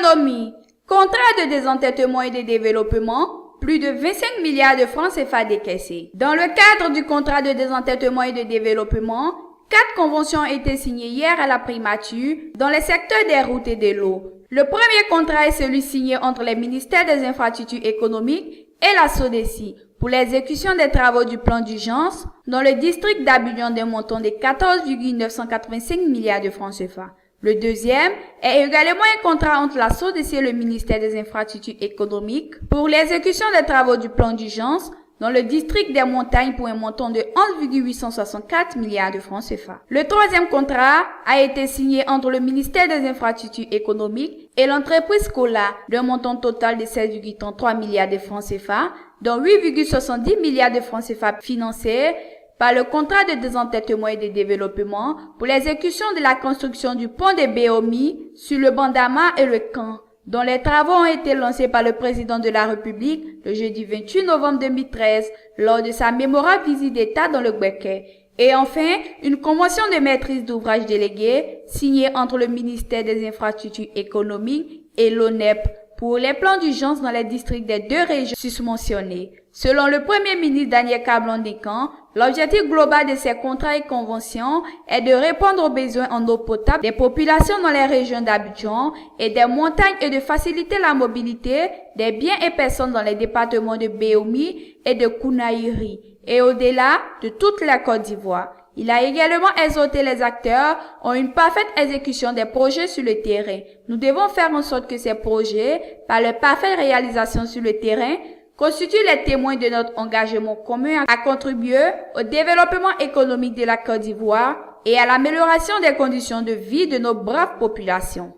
Économie. Contrat de désendettement et de développement. Plus de 25 milliards de francs CFA décaissés. Dans le cadre du contrat de désendettement et de développement, 4 conventions ont été signées hier à la primature dans les secteurs des routes et de l'eau. Le premier contrat est celui signé entre les ministères des infrastructures économiques et la SODECI pour l'exécution des travaux du plan d'urgence dans le district d'Abidjan d'un montant de 14,985 milliards de francs CFA. Le deuxième est également un contrat entre la SODECI et le ministère des infrastructures économiques pour l'exécution des travaux du plan d'urgence dans le district des montagnes pour un montant de 11,864 milliards de francs CFA. Le troisième contrat a été signé entre le ministère des infrastructures économiques et l'entreprise Cola d'un montant total de 16,33 milliards de francs CFA, dont 8,70 milliards de francs CFA financés par le contrat de désendettement et de développement pour l'exécution de la construction du pont de Béomi sur le Bandama et le Camp, dont les travaux ont été lancés par le président de la République le jeudi 28 novembre 2013 lors de sa mémorable visite d'État dans le Gbeke. Et enfin, une convention de maîtrise d'ouvrage déléguée signée entre le ministère des Infrastructures économiques et l'ONEP pour les plans d'urgence dans les districts des 2 régions susmentionnées. Selon le Premier ministre Daniel Kablan-Dekan, l'objectif global de ces contrats et conventions est de répondre aux besoins en eau potable des populations dans les régions d'Abidjan et des montagnes et de faciliter la mobilité des biens et personnes dans les départements de Béomi et de Kounaïri et au-delà de toute la Côte d'Ivoire. Il a également exhorté les acteurs à une parfaite exécution des projets sur le terrain. Nous devons faire en sorte que ces projets, par leur parfaite réalisation sur le terrain, constituent les témoins de notre engagement commun à contribuer au développement économique de la Côte d'Ivoire et à l'amélioration des conditions de vie de nos braves populations.